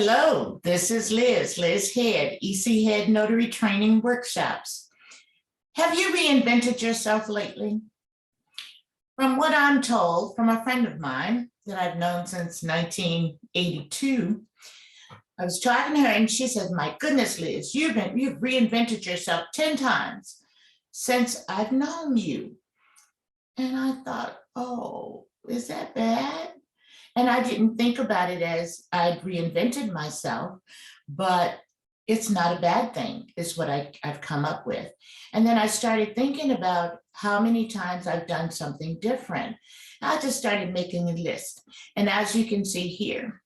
Hello, this is Liz Head, EC Head Notary Training Workshops. Have you reinvented yourself lately? From what I'm told from a friend of mine that I've known since 1982, I was talking to her and she said, my goodness, Liz, you've reinvented yourself 10 times since I've known you. And I thought, oh, is that bad? And I didn't think about it as I'd reinvented myself, but it's not a bad thing, is what I've come up with. And then I started thinking about how many times I've done something different. I just started making a list. And as you can see here,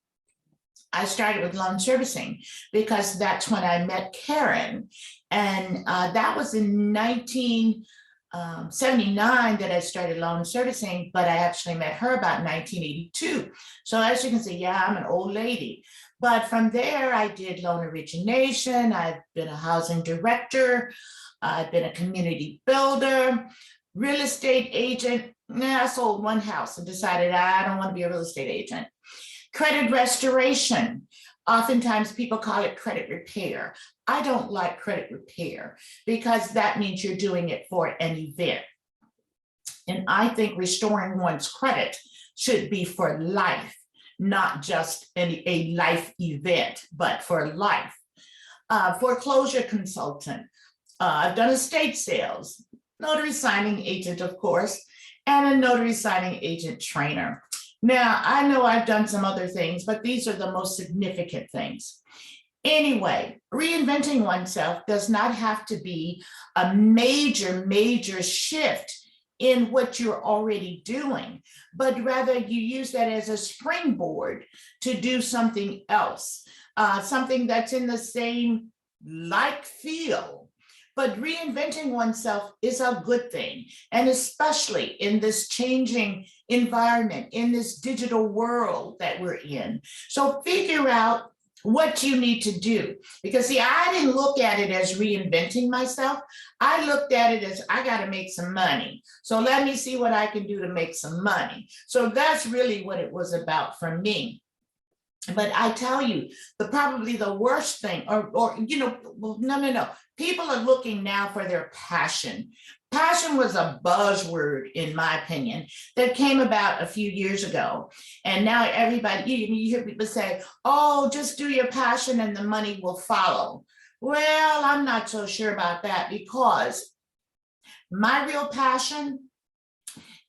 I started with loan servicing because that's when I met Karen. And that was in 1979 that I started loan servicing, but I actually met her about 1982. So as you can see, yeah, I'm an old lady. But from there, I did loan origination. I've been a housing director. I've been a community builder, real estate agent. I sold one house and decided I don't want to be a real estate agent. Credit restoration. Oftentimes people call it credit repair. I don't like credit repair because that means you're doing it for an event. And I think restoring one's credit should be for life, not just a life event, but for life. Foreclosure consultant. I've done estate sales, notary signing agent, of course, and a notary signing agent trainer. Now, I know I've done some other things, but these are the most significant things. Anyway, reinventing oneself does not have to be a major shift in what you're already doing, but rather you use that as a springboard to do something else, something that's in the same like feel. But reinventing oneself is a good thing, and especially in this changing environment, in this digital world that we're in. So figure out what you need to do. Because see, I didn't look at it as reinventing myself. I looked at it as I got to make some money. So let me see what I can do to make some money. So that's really what it was about for me. But I tell you, probably the worst thing, no. People are looking now for their passion. Passion was a buzzword, in my opinion, that came about a few years ago. And now everybody, you hear people say, oh, just do your passion and the money will follow. Well, I'm not so sure about that, because my real passion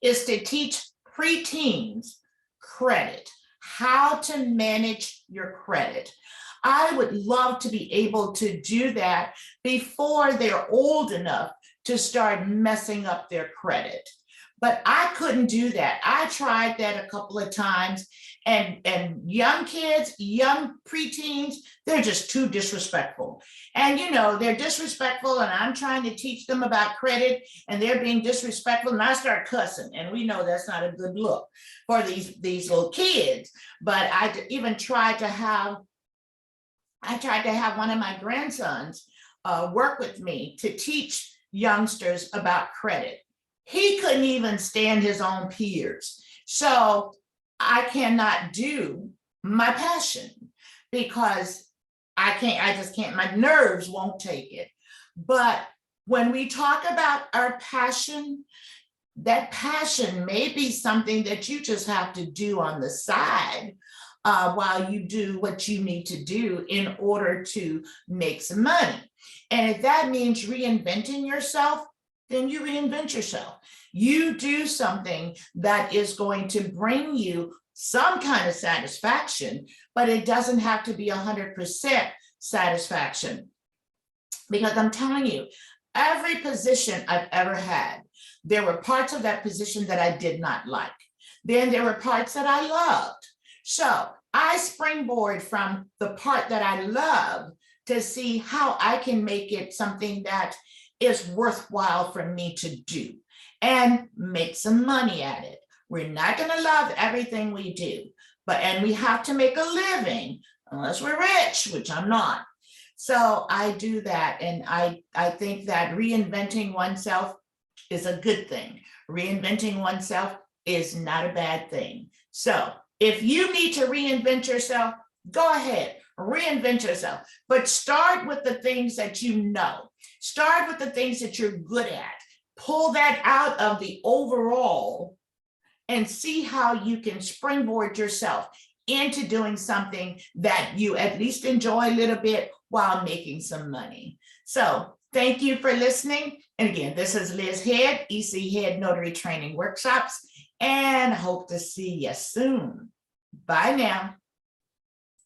is to teach preteens credit, how to manage your credit. I would love to be able to do that before they're old enough to start messing up their credit. But I couldn't do that. I tried that a couple of times, and young kids, young preteens, they're just too disrespectful. And they're disrespectful, and I'm trying to teach them about credit, and they're being disrespectful, and I start cussing, and we know that's not a good look for these little kids. But I even tried to have one of my grandsons work with me to teach youngsters about credit. He couldn't even stand his own peers. So I cannot do my passion because I just can't, my nerves won't take it. But when we talk about our passion, that passion may be something that you just have to do on the side while you do what you need to do in order to make some money. And if that means reinventing yourself, then you reinvent yourself. You do something that is going to bring you some kind of satisfaction, but it doesn't have to be 100% satisfaction. Because I'm telling you, every position I've ever had, there were parts of that position that I did not like. Then there were parts that I loved. So I springboard from the part that I love to see how I can make it something that is worthwhile for me to do and make some money at it. We're not going to love everything we do, and we have to make a living unless we're rich, which I'm not. So I do that, and I think that reinventing oneself is a good thing. Reinventing oneself is not a bad thing. So if you need to reinvent yourself, go ahead, reinvent yourself, but start with the things that you know. Start with the things that you're good at. Pull that out of the overall and see how you can springboard yourself into doing something that you at least enjoy a little bit while making some money. So thank you for listening. And again, this is Liz Head, EC Head Notary Training Workshops, and hope to see you soon. Bye now.